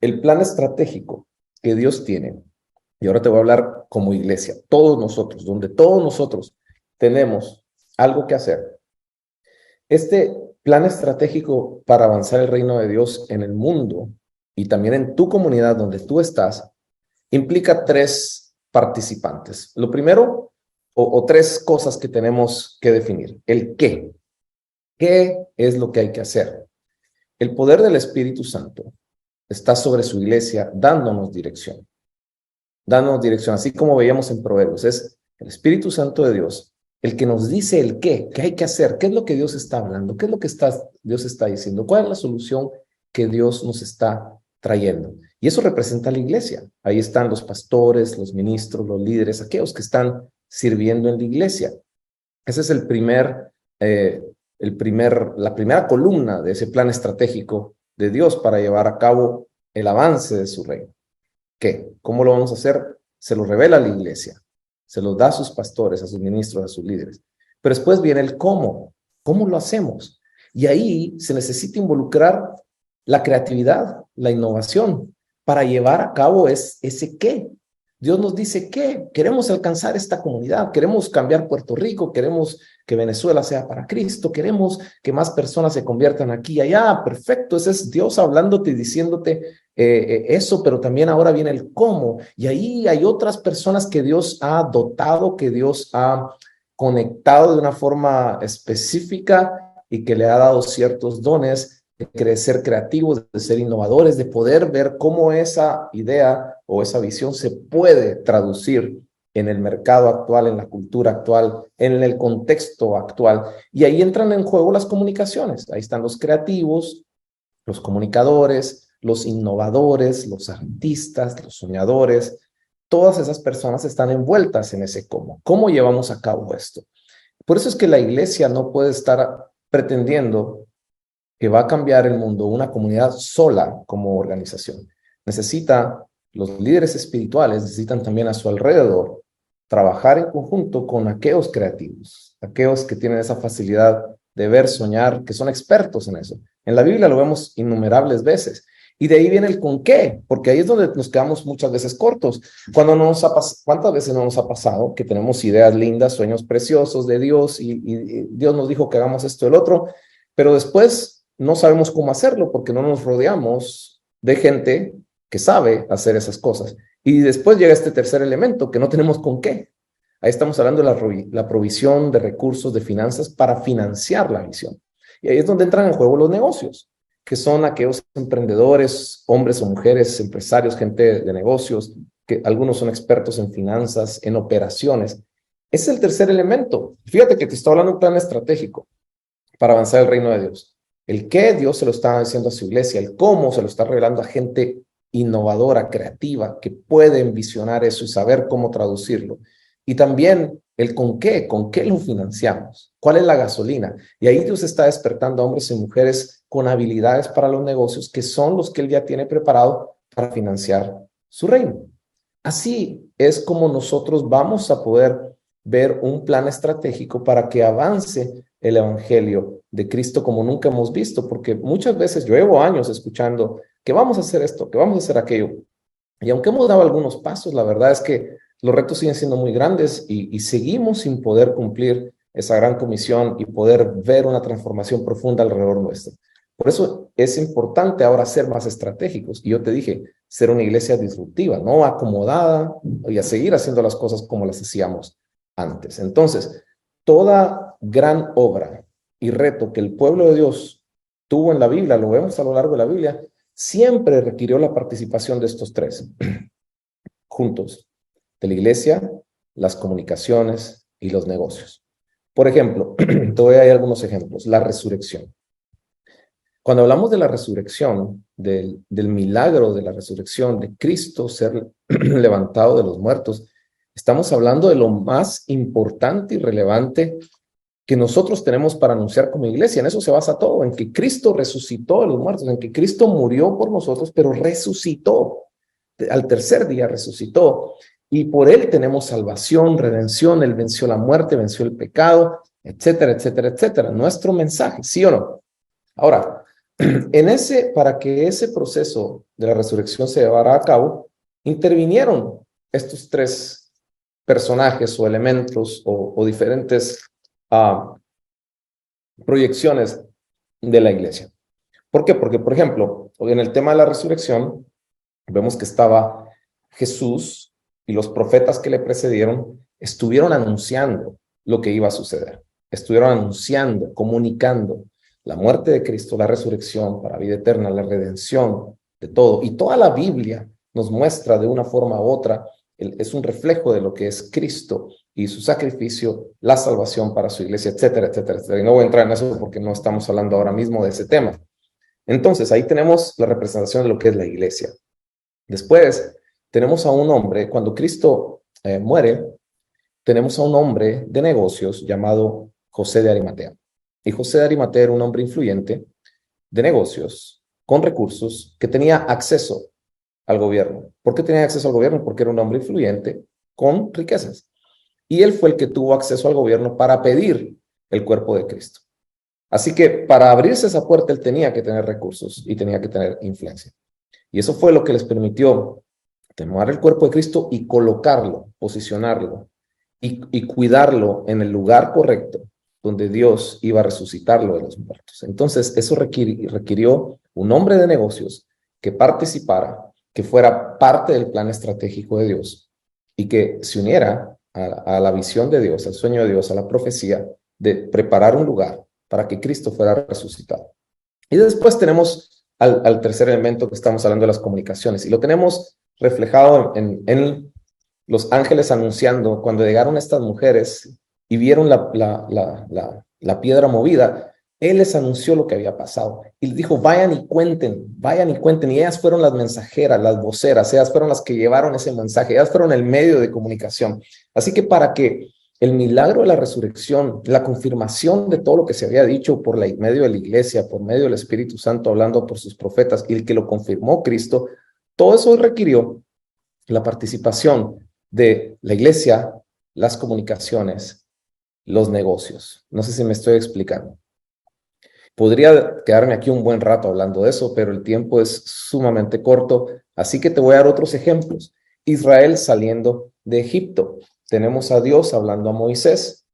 Speaker 1: el plan estratégico que Dios tiene, y ahora te voy a hablar como iglesia, todos nosotros, donde todos nosotros tenemos algo que hacer. Este plan estratégico para avanzar el reino de Dios en el mundo y también en tu comunidad donde tú estás, implica tres participantes. Lo primero, o tres cosas que tenemos que definir. El qué. ¿Qué es lo que hay que hacer? El poder del Espíritu Santo está sobre su iglesia dándonos dirección. Dándonos dirección, así como veíamos en Proverbios. Es el Espíritu Santo de Dios el que nos dice el qué hay que hacer, qué es lo que Dios está hablando, qué es lo que Dios está diciendo, cuál es la solución que Dios nos está trayendo. Y eso representa a la iglesia. Ahí están los pastores, los ministros, los líderes, aquellos que están sirviendo en la iglesia. Ese es la primera columna de ese plan estratégico de Dios para llevar a cabo el avance de su reino. ¿Qué? ¿Cómo lo vamos a hacer? Se lo revela a la iglesia, se lo da a sus pastores, a sus ministros, a sus líderes. Pero después viene el cómo. ¿Cómo lo hacemos? Y ahí se necesita involucrar la creatividad, la innovación, para llevar a cabo ese qué. Dios nos dice que queremos alcanzar esta comunidad, queremos cambiar Puerto Rico, queremos que Venezuela sea para Cristo, queremos que más personas se conviertan aquí y allá. Perfecto, ese es Dios hablándote y diciéndote eso, pero también ahora viene el cómo. Y ahí hay otras personas que Dios ha dotado, que Dios ha conectado de una forma específica y que le ha dado ciertos dones de ser creativos, de ser innovadores, de poder ver cómo esa idea o esa visión se puede traducir en el mercado actual, en la cultura actual, en el contexto actual. Y ahí entran en juego las comunicaciones. Ahí están los creativos, los comunicadores, los innovadores, los artistas, los soñadores. Todas esas personas están envueltas en ese cómo. ¿Cómo llevamos a cabo esto? Por eso es que la iglesia no puede estar pretendiendo que va a cambiar el mundo, una comunidad sola como organización. Los líderes espirituales necesitan también a su alrededor trabajar en conjunto con aquellos creativos, aquellos que tienen esa facilidad de ver, soñar, que son expertos en eso. En la Biblia lo vemos innumerables veces. Y de ahí viene el con qué, porque ahí es donde nos quedamos muchas veces cortos. ¿Cuántas veces no nos ha pasado que tenemos ideas lindas, sueños preciosos de Dios y Dios nos dijo que hagamos esto y el otro, pero después no sabemos cómo hacerlo porque no nos rodeamos de gente que sabe hacer esas cosas. Y después llega este tercer elemento, que no tenemos con qué. Ahí estamos hablando de la provisión de recursos, de finanzas para financiar la visión. Y ahí es donde entran en juego los negocios, que son aquellos emprendedores, hombres o mujeres, empresarios, gente de negocios, que algunos son expertos en finanzas, en operaciones. Ese es el tercer elemento. Fíjate que te estoy hablando de un plan estratégico para avanzar el reino de Dios. El qué Dios se lo está diciendo a su iglesia, el cómo se lo está revelando a gente innovadora, creativa, que puede envisionar eso y saber cómo traducirlo. Y también el con qué lo financiamos, cuál es la gasolina. Y ahí Dios está despertando a hombres y mujeres con habilidades para los negocios, que son los que Él ya tiene preparado para financiar su reino. Así es como nosotros vamos a poder ver un plan estratégico para que avance el evangelio de Cristo como nunca hemos visto, porque muchas veces yo llevo años escuchando que vamos a hacer esto, que vamos a hacer aquello, y aunque hemos dado algunos pasos, la verdad es que los retos siguen siendo muy grandes y seguimos sin poder cumplir esa gran comisión y poder ver una transformación profunda alrededor nuestro. Por eso es importante ahora ser más estratégicos. Y yo te dije, ser una iglesia disruptiva, no acomodada, y a seguir haciendo las cosas como las hacíamos antes. Entonces, toda gran obra y reto que el pueblo de Dios tuvo en la Biblia, lo vemos a lo largo de la Biblia, siempre requirió la participación de estos tres juntos, de la iglesia, las comunicaciones y los negocios. Por ejemplo, te doy ahí algunos ejemplos. La resurrección. Cuando hablamos de la resurrección, del milagro de la resurrección, de Cristo ser levantado de los muertos, estamos hablando de lo más importante y relevante que nosotros tenemos para anunciar como iglesia. En eso se basa todo, en que Cristo resucitó de los muertos, en que Cristo murió por nosotros, pero resucitó. Al tercer día resucitó. Y por él tenemos salvación, redención. Él venció la muerte, venció el pecado, etcétera, etcétera, etcétera. Nuestro mensaje, ¿sí o no? Ahora, para que ese proceso de la resurrección se llevara a cabo, intervinieron estos tres personajes o elementos o diferentes proyecciones de la iglesia. ¿Por qué? Porque, por ejemplo, en el tema de la resurrección, vemos que estaba Jesús y los profetas que le precedieron estuvieron anunciando lo que iba a suceder. Estuvieron anunciando, comunicando la muerte de Cristo, la resurrección para vida eterna, la redención de todo. Y toda la Biblia nos muestra de una forma u otra, es un reflejo de lo que es Cristo y su sacrificio, la salvación para su iglesia, etcétera, etcétera, etcétera. Y no voy a entrar en eso porque no estamos hablando ahora mismo de ese tema. Entonces, ahí tenemos la representación de lo que es la iglesia. Después, tenemos a un hombre, cuando Cristo muere, tenemos a un hombre de negocios llamado José de Arimatea. Y José de Arimatea era un hombre influyente de negocios, con recursos, que tenía acceso al gobierno. ¿Por qué tenía acceso al gobierno? Porque era un hombre influyente con riquezas. Y él fue el que tuvo acceso al gobierno para pedir el cuerpo de Cristo. Así que para abrirse esa puerta, él tenía que tener recursos y tenía que tener influencia. Y eso fue lo que les permitió tomar el cuerpo de Cristo y colocarlo, posicionarlo y cuidarlo en el lugar correcto donde Dios iba a resucitarlo de los muertos. Entonces, eso requirió un hombre de negocios que participara, que fuera parte del plan estratégico de Dios y que se uniera a la visión de Dios, al sueño de Dios, a la profecía de preparar un lugar para que Cristo fuera resucitado. Y después tenemos al tercer elemento que estamos hablando de las comunicaciones y lo tenemos reflejado en los ángeles anunciando cuando llegaron estas mujeres y vieron la piedra movida. Él les anunció lo que había pasado y les dijo, vayan y cuenten. Y ellas fueron las mensajeras, las voceras, ellas fueron las que llevaron ese mensaje, ellas fueron el medio de comunicación. Así que para que el milagro de la resurrección, la confirmación de todo lo que se había dicho por medio de la iglesia, por medio del Espíritu Santo, hablando por sus profetas, y el que lo confirmó Cristo, todo eso requirió la participación de la iglesia, las comunicaciones, los negocios. No sé si me estoy explicando. Podría quedarme aquí un buen rato hablando de eso, pero el tiempo es sumamente corto, así que te voy a dar otros ejemplos. Israel saliendo de Egipto. Tenemos a Dios hablando a Moisés.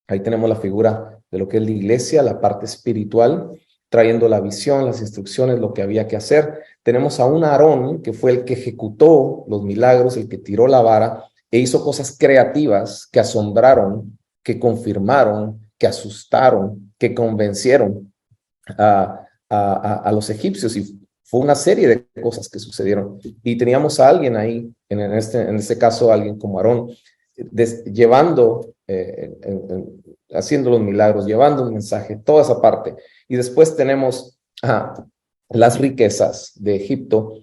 Speaker 1: Ahí tenemos la figura de lo que es la iglesia, la parte espiritual, trayendo la visión, las instrucciones, lo que había que hacer. Tenemos a un Aarón que fue el que ejecutó los milagros, el que tiró la vara e hizo cosas creativas que asombraron, que confirmaron, que asustaron, que convencieron a los egipcios, y fue una serie de cosas que sucedieron. Y teníamos a alguien ahí, en este caso, alguien como Aarón, llevando, haciendo los milagros, llevando un mensaje, toda esa parte. Y después tenemos las riquezas de Egipto,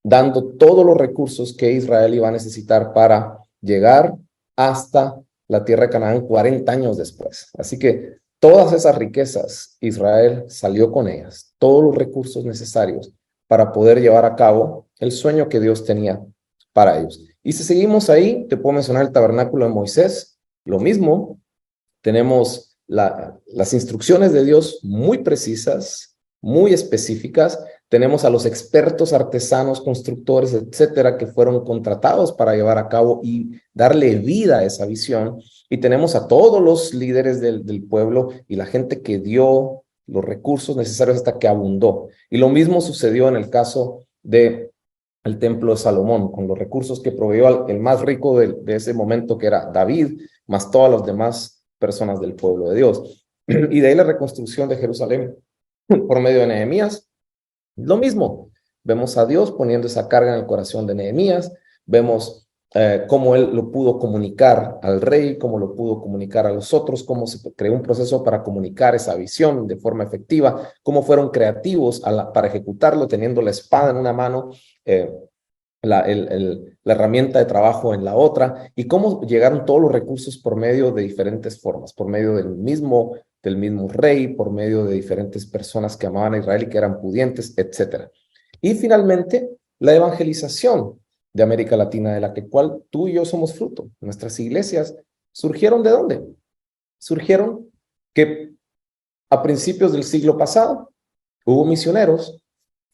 Speaker 1: dando todos los recursos que Israel iba a necesitar para llegar hasta la tierra de Canaán 40 años después. Así que todas esas riquezas, Israel salió con ellas, todos los recursos necesarios para poder llevar a cabo el sueño que Dios tenía para ellos. Y si seguimos ahí, te puedo mencionar el tabernáculo de Moisés, Lo mismo, tenemos las instrucciones de Dios muy precisas, muy específicas. Tenemos a los expertos, artesanos, constructores, etcétera, que fueron contratados para llevar a cabo y darle vida a esa visión. Y tenemos a todos los líderes del pueblo y la gente que dio los recursos necesarios hasta que abundó. Y lo mismo sucedió en el caso del templo de Salomón, con los recursos que proveyó el más rico de ese momento, que era David, más todas las demás personas del pueblo de Dios. Y de ahí la reconstrucción de Jerusalén por medio de Nehemías. Lo mismo, vemos a Dios poniendo esa carga en el corazón de Nehemías, vemos cómo él lo pudo comunicar al rey, cómo lo pudo comunicar a los otros, cómo se creó un proceso para comunicar esa visión de forma efectiva, cómo fueron creativos para ejecutarlo, teniendo la espada en una mano, la herramienta de trabajo en la otra, y cómo llegaron todos los recursos por medio de diferentes formas, por medio del mismo rey, por medio de diferentes personas que amaban a Israel y que eran pudientes, etc. Y finalmente, la evangelización de América Latina, de la cual tú y yo somos fruto. Nuestras iglesias surgieron ¿de dónde? Surgieron que a principios del siglo pasado hubo misioneros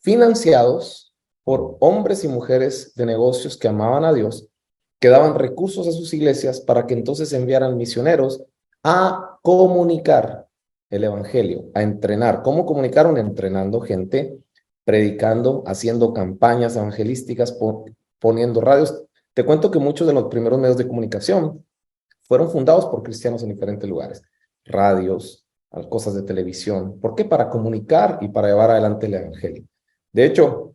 Speaker 1: financiados por hombres y mujeres de negocios que amaban a Dios, que daban recursos a sus iglesias para que entonces enviaran misioneros a comunicar el evangelio, a entrenar. ¿Cómo comunicaron? Entrenando gente, predicando, haciendo campañas evangelísticas, poniendo radios. Te cuento que muchos de los primeros medios de comunicación fueron fundados por cristianos en diferentes lugares. Radios, cosas de televisión. ¿Por qué? Para comunicar y para llevar adelante el evangelio. De hecho,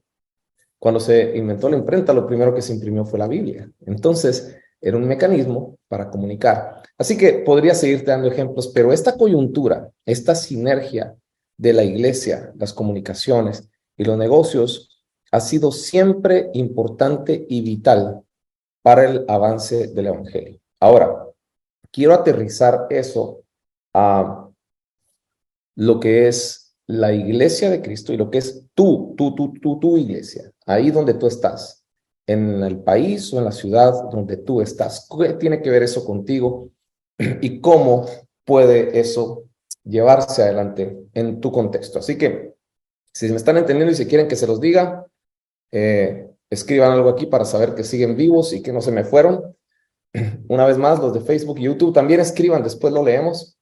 Speaker 1: cuando se inventó la imprenta, lo primero que se imprimió fue la Biblia. Entonces, era un mecanismo para comunicar. Así que podría seguirte dando ejemplos, pero esta coyuntura, esta sinergia de la iglesia, las comunicaciones y los negocios ha sido siempre importante y vital para el avance del evangelio. Ahora, quiero aterrizar eso a lo que es la iglesia de Cristo y lo que es tu iglesia, ahí donde tú estás, en el país o en la ciudad donde tú estás. ¿Qué tiene que ver eso contigo y cómo puede eso llevarse adelante en tu contexto? Así que, si me están entendiendo y si quieren que se los diga, escriban algo aquí para saber que siguen vivos y que no se me fueron. Una vez más, los de Facebook y YouTube también escriban, después lo leemos.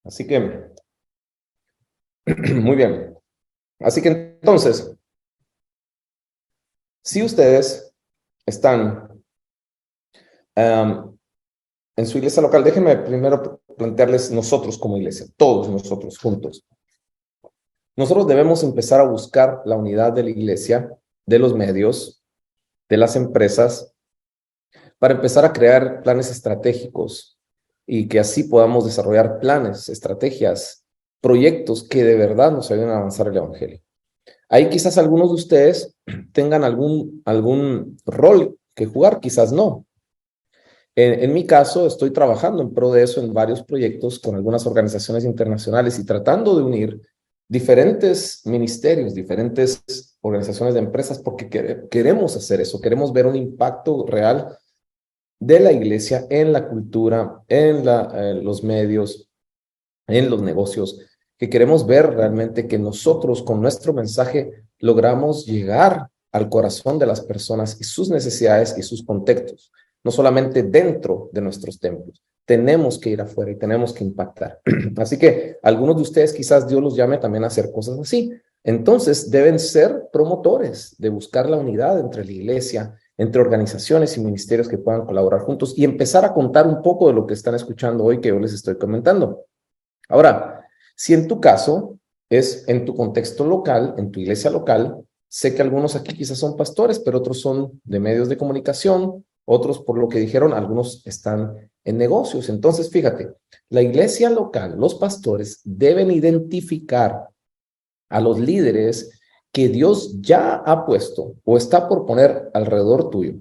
Speaker 1: Así que, muy bien. Así que entonces, si ustedes están en su iglesia local, déjenme primero plantearles nosotros como iglesia, todos nosotros juntos. Nosotros debemos empezar a buscar la unidad de la iglesia, de los medios, de las empresas, para empezar a crear planes estratégicos y que así podamos desarrollar planes, estrategias, proyectos que de verdad nos ayuden a avanzar el evangelio. Ahí quizás algunos de ustedes tengan algún rol que jugar, quizás no. En mi caso, estoy trabajando en pro de eso en varios proyectos con algunas organizaciones internacionales y tratando de unir diferentes ministerios, diferentes organizaciones de empresas, porque queremos hacer eso, queremos ver un impacto real de la iglesia en la cultura, en los medios, en los negocios, que queremos ver realmente que nosotros con nuestro mensaje logramos llegar al corazón de las personas y sus necesidades y sus contextos, no solamente dentro de nuestros templos. Tenemos que ir afuera y tenemos que impactar. Así que algunos de ustedes quizás Dios los llame también a hacer cosas así. Entonces deben ser promotores de buscar la unidad entre la iglesia, entre organizaciones y ministerios que puedan colaborar juntos y empezar a contar un poco de lo que están escuchando hoy que yo les estoy comentando. Ahora, si en tu caso es en tu contexto local, en tu iglesia local, sé que algunos aquí quizás son pastores, pero otros son de medios de comunicación, otros por lo que dijeron, algunos están en negocios. Entonces, fíjate, la iglesia local, los pastores deben identificar a los líderes que Dios ya ha puesto o está por poner alrededor tuyo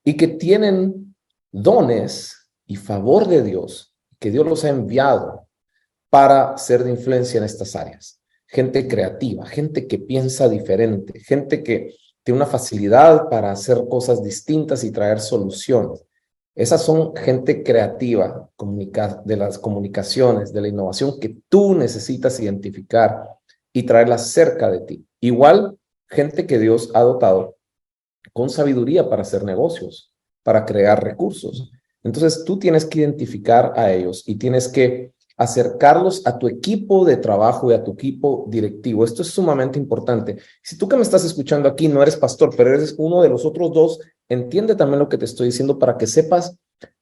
Speaker 1: y que tienen dones y favor de Dios, que Dios los ha enviado para ser de influencia en estas áreas. Gente creativa, gente que piensa diferente, gente que tiene una facilidad para hacer cosas distintas y traer soluciones. Esas son gente creativa, de las comunicaciones, de la innovación que tú necesitas identificar y traerla cerca de ti. Igual, gente que Dios ha dotado con sabiduría para hacer negocios, para crear recursos. Entonces, tú tienes que identificar a ellos y tienes que acercarlos a tu equipo de trabajo y a tu equipo directivo. Esto es sumamente importante. Si tú que me estás escuchando aquí no eres pastor, pero eres uno de los otros dos, entiende también lo que te estoy diciendo para que sepas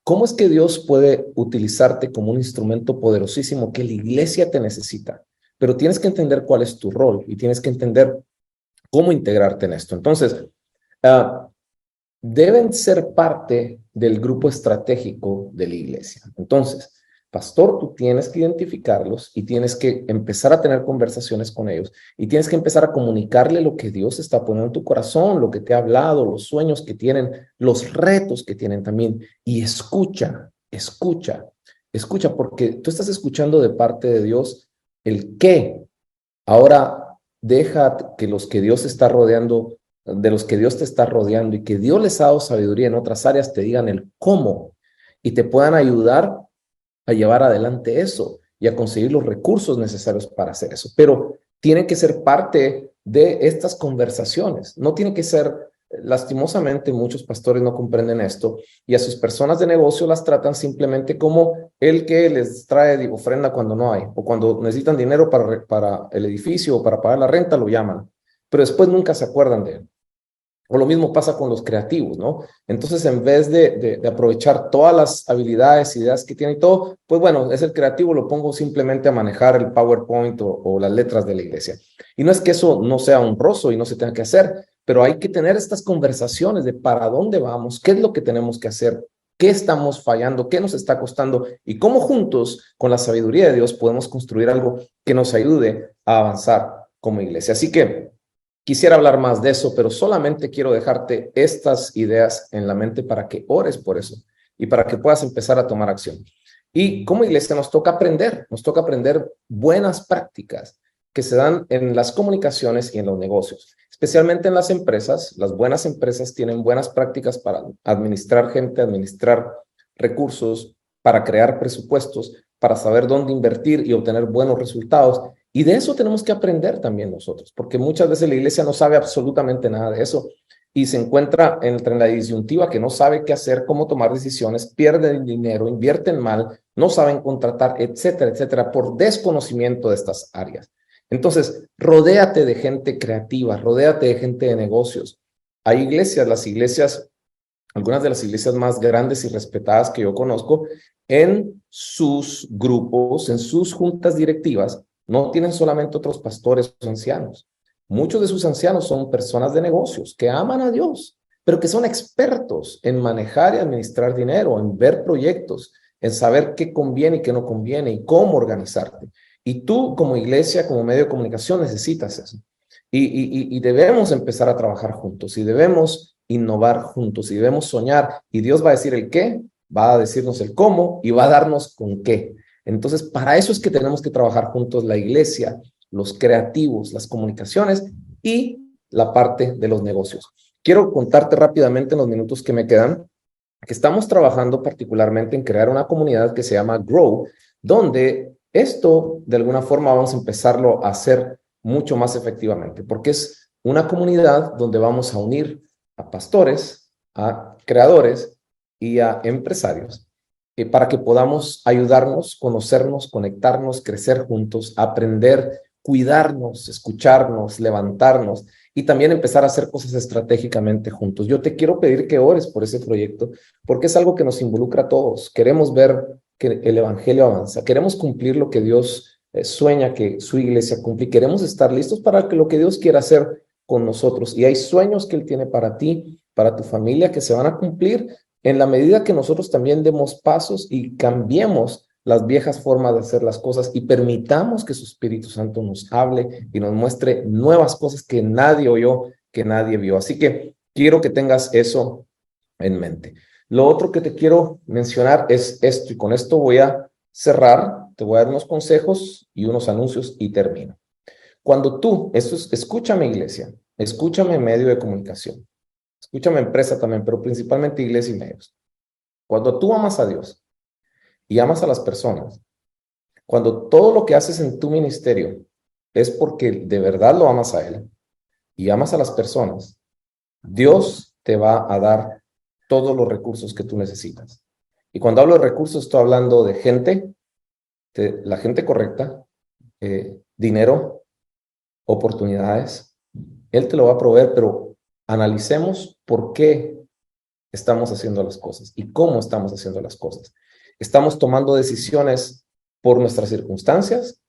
Speaker 1: cómo es que Dios puede utilizarte como un instrumento poderosísimo que la iglesia te necesita. Pero tienes que entender cuál es tu rol y tienes que entender cómo integrarte en esto. Entonces, deben ser parte del grupo estratégico de la iglesia. Entonces, pastor, tú tienes que identificarlos y tienes que empezar a tener conversaciones con ellos y tienes que empezar a comunicarle lo que Dios está poniendo en tu corazón, lo que te ha hablado, los sueños que tienen, los retos que tienen también. Y escucha, porque tú estás escuchando de parte de Dios el qué. Ahora, deja que los que Dios está rodeando, de los que Dios te está rodeando y que Dios les ha dado sabiduría en otras áreas, te digan el cómo y te puedan ayudar a llevar adelante eso y a conseguir los recursos necesarios para hacer eso. Pero tiene que ser parte de estas conversaciones. No tiene que ser, lastimosamente, muchos pastores no comprenden esto y a sus personas de negocio las tratan simplemente como el que les trae ofrenda cuando no hay o cuando necesitan dinero para el edificio o para pagar la renta, lo llaman, pero después nunca se acuerdan de él. O lo mismo pasa con los creativos, ¿no? Entonces, en vez de aprovechar todas las habilidades, ideas que tiene y todo, pues bueno, es el creativo, lo pongo simplemente a manejar el PowerPoint o las letras de la iglesia. Y no es que eso no sea honroso y no se tenga que hacer, pero hay que tener estas conversaciones de para dónde vamos, qué es lo que tenemos que hacer, qué estamos fallando, qué nos está costando y cómo juntos, con la sabiduría de Dios, podemos construir algo que nos ayude a avanzar como iglesia. Así que quisiera hablar más de eso, pero solamente quiero dejarte estas ideas en la mente para que ores por eso y para que puedas empezar a tomar acción. Y como iglesia nos toca aprender buenas prácticas que se dan en las comunicaciones y en los negocios, especialmente en las empresas. Las buenas empresas tienen buenas prácticas para administrar gente, administrar recursos, para crear presupuestos, para saber dónde invertir y obtener buenos resultados. Y de eso tenemos que aprender también nosotros, porque muchas veces la iglesia no sabe absolutamente nada de eso y se encuentra entre la disyuntiva que no sabe qué hacer, cómo tomar decisiones, pierden dinero, invierten mal, no saben contratar, etcétera, etcétera, por desconocimiento de estas áreas. Entonces, rodéate de gente creativa, rodéate de gente de negocios. Hay iglesias, algunas de las iglesias más grandes y respetadas que yo conozco, en sus grupos, en sus juntas directivas, no tienen solamente otros pastores o ancianos. Muchos de sus ancianos son personas de negocios que aman a Dios, pero que son expertos en manejar y administrar dinero, en ver proyectos, en saber qué conviene y qué no conviene y cómo organizarte. Y tú como iglesia, como medio de comunicación, necesitas eso. Y debemos empezar a trabajar juntos y debemos innovar juntos y debemos soñar. Y Dios va a decir el qué, va a decirnos el cómo y va a darnos con qué. Entonces, para eso es que tenemos que trabajar juntos la iglesia, los creativos, las comunicaciones y la parte de los negocios. Quiero contarte rápidamente en los minutos que me quedan que estamos trabajando particularmente en crear una comunidad que se llama Grow, donde esto de alguna forma vamos a empezarlo a hacer mucho más efectivamente, porque es una comunidad donde vamos a unir a pastores, a creadores y a empresarios para que podamos ayudarnos, conocernos, conectarnos, crecer juntos, aprender, cuidarnos, escucharnos, levantarnos y también empezar a hacer cosas estratégicamente juntos. Yo te quiero pedir que ores por ese proyecto porque es algo que nos involucra a todos. Queremos ver que el evangelio avanza, queremos cumplir lo que Dios sueña que su iglesia cumple y queremos estar listos para lo que Dios quiera hacer con nosotros. Y hay sueños que Él tiene para ti, para tu familia, que se van a cumplir en la medida que nosotros también demos pasos y cambiemos las viejas formas de hacer las cosas y permitamos que su Espíritu Santo nos hable y nos muestre nuevas cosas que nadie oyó, que nadie vio. Así que quiero que tengas eso en mente. Lo otro que te quiero mencionar es esto, y con esto voy a cerrar, te voy a dar unos consejos y unos anuncios y termino. Cuando tú, escúchame iglesia, escúchame medio de comunicación, escúchame empresa también, pero principalmente iglesia y medios. Cuando tú amas a Dios y amas a las personas, cuando todo lo que haces en tu ministerio es porque de verdad lo amas a Él y amas a las personas, Dios te va a dar todos los recursos que tú necesitas. Y cuando hablo de recursos, estoy hablando de gente, de la gente correcta, dinero, oportunidades. Él te lo va a proveer, pero analicemos por qué estamos haciendo las cosas y cómo estamos haciendo las cosas. ¿Estamos tomando decisiones por nuestras circunstancias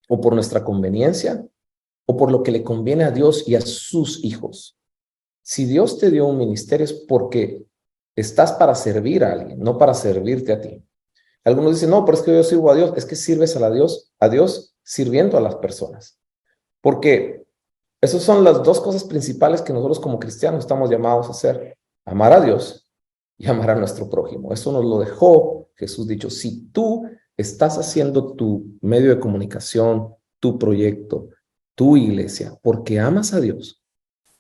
Speaker 1: o por nuestra conveniencia o por lo que le conviene a Dios y a sus hijos? Si Dios te dio un ministerio es porque estás para servir a alguien, no para servirte a ti. Algunos dicen, no, pero es que yo sirvo a Dios. Es que sirves a Dios sirviendo a las personas. Porque esas son las dos cosas principales que nosotros como cristianos estamos llamados a hacer. Amar a Dios y amar a nuestro prójimo. Eso nos lo dejó Jesús dicho. Si tú estás haciendo tu medio de comunicación, tu proyecto, tu iglesia, porque amas a Dios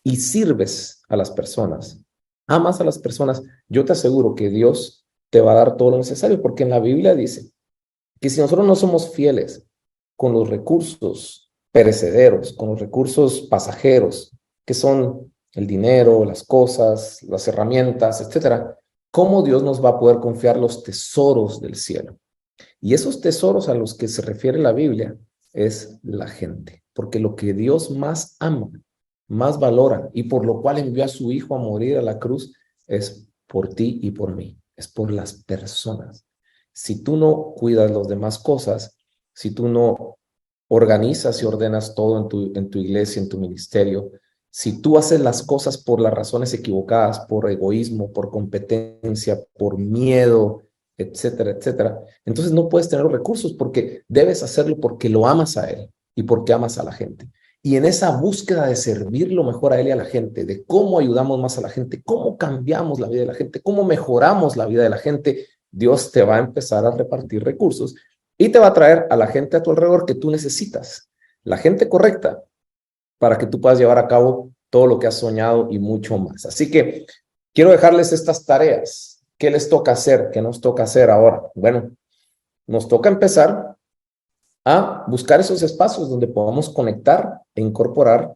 Speaker 1: y sirves a las personas, amas a las personas, yo te aseguro que Dios te va a dar todo lo necesario, porque en la Biblia dice que si nosotros no somos fieles con los recursos perecederos, con los recursos pasajeros, que son el dinero, las cosas, las herramientas, etcétera, ¿cómo Dios nos va a poder confiar los tesoros del cielo? Y esos tesoros a los que se refiere la Biblia es la gente, porque lo que Dios más ama, más valora y por lo cual envió a su Hijo a morir a la cruz es por ti y por mí, es por las personas. Si tú no cuidas las demás cosas, si tú no organizas y ordenas todo en tu iglesia, en tu ministerio, si tú haces las cosas por las razones equivocadas, por egoísmo, por competencia, por miedo, etcétera, etcétera, entonces no puedes tener los recursos porque debes hacerlo porque lo amas a Él y porque amas a la gente. Y en esa búsqueda de servir lo mejor a Él y a la gente, de cómo ayudamos más a la gente, cómo cambiamos la vida de la gente, cómo mejoramos la vida de la gente, Dios te va a empezar a repartir recursos y te va a traer a la gente a tu alrededor que tú necesitas, la gente correcta para que tú puedas llevar a cabo todo lo que has soñado y mucho más. Así que quiero dejarles estas tareas. ¿Qué les toca hacer? ¿Qué nos toca hacer ahora? Bueno, nos toca empezar a buscar esos espacios donde podamos conectar e incorporar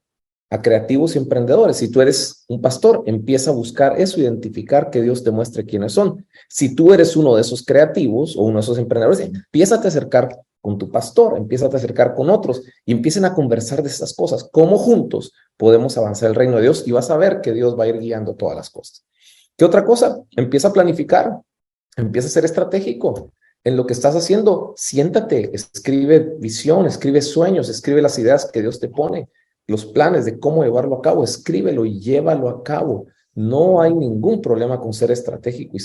Speaker 1: a creativos y emprendedores. Si tú eres un pastor, empieza a buscar eso, identificar que Dios te muestre quiénes son. Si tú eres uno de esos creativos o uno de esos emprendedores, empieza a acercar con tu pastor, empieza a acercar con otros y empiecen a conversar de estas cosas. Cómo juntos podemos avanzar el reino de Dios y vas a ver que Dios va a ir guiando todas las cosas. ¿Qué otra cosa? Empieza a planificar, empieza a ser estratégico. En lo que estás haciendo, siéntate, escribe visión, escribe sueños, escribe las ideas que Dios te pone, los planes de cómo llevarlo a cabo, escríbelo y llévalo a cabo. No hay ningún problema con ser estratégico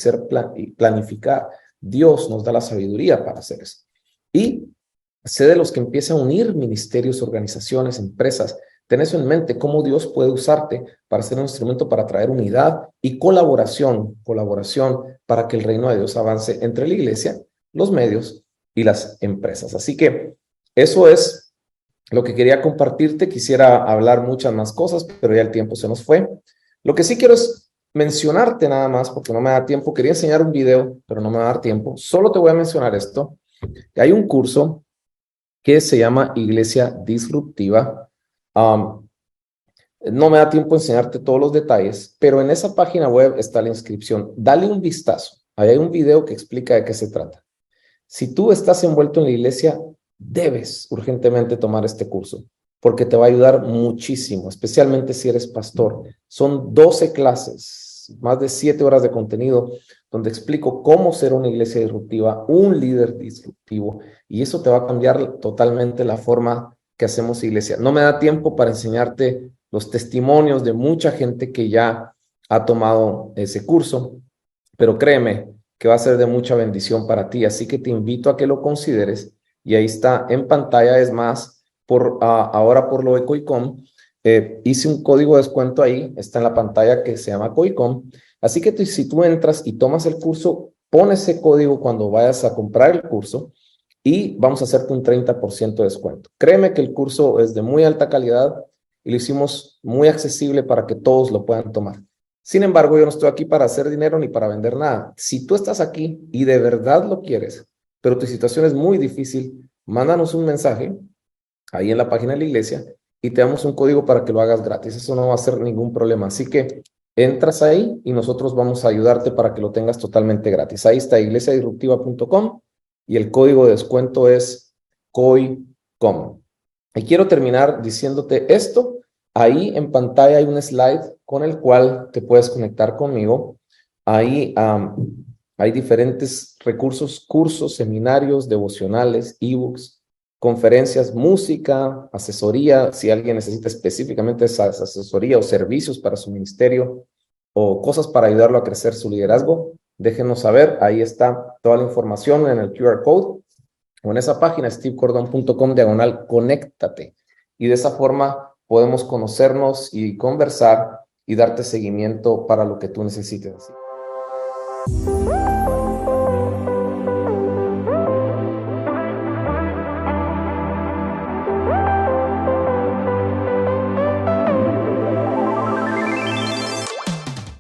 Speaker 1: y planificar. Dios nos da la sabiduría para hacer eso. Y sé de los que empiezan a unir ministerios, organizaciones, empresas. Ten eso en mente, cómo Dios puede usarte para ser un instrumento para traer unidad y colaboración para que el reino de Dios avance entre la iglesia, los medios y las empresas. Así que eso es lo que quería compartirte. Quisiera hablar muchas más cosas, pero ya el tiempo se nos fue. Lo que sí quiero es mencionarte nada más, porque no me da tiempo. Quería enseñar un video, pero no me va a dar tiempo. Solo te voy a mencionar esto. Hay un curso que se llama Iglesia Disruptiva. No me da tiempo enseñarte todos los detalles, pero en esa página web está la inscripción. Dale un vistazo. Ahí hay un video que explica de qué se trata. Si tú estás envuelto en la iglesia, debes urgentemente tomar este curso, porque te va a ayudar muchísimo, especialmente si eres pastor. Son 12 clases, más de 7 horas de contenido, donde explico cómo ser una iglesia disruptiva, un líder disruptivo, y eso te va a cambiar totalmente la forma que hacemos iglesia. No me da tiempo para enseñarte los testimonios de mucha gente que ya ha tomado ese curso, pero créeme que va a ser de mucha bendición para ti. Así que te invito a que lo consideres. Y ahí está en pantalla. Es más, ahora por lo de Coicom, hice un código de descuento ahí. Está en la pantalla que se llama Coicom. Así que si tú entras y tomas el curso, pon ese código cuando vayas a comprar el curso y vamos a hacerte un 30% de descuento. Créeme que el curso es de muy alta calidad y lo hicimos muy accesible para que todos lo puedan tomar. Sin embargo, yo no estoy aquí para hacer dinero ni para vender nada. Si tú estás aquí y de verdad lo quieres, pero tu situación es muy difícil, mándanos un mensaje ahí en la página de la iglesia y te damos un código para que lo hagas gratis. Eso no va a ser ningún problema. Así que entras ahí y nosotros vamos a ayudarte para que lo tengas totalmente gratis. Ahí está iglesiadisruptiva.com y el código de descuento es COICOM. Y quiero terminar diciéndote esto. Ahí en pantalla hay un slide con el cual te puedes conectar conmigo. Ahí hay diferentes recursos, cursos, seminarios, devocionales, ebooks, conferencias, música, asesoría, si alguien necesita específicamente esa asesoría o servicios para su ministerio o cosas para ayudarlo a crecer su liderazgo, déjenos saber. Ahí está toda la información en el QR code o en esa página stevecordon.com/conéctate. Y de esa forma podemos conocernos y conversar y darte seguimiento para lo que tú necesites.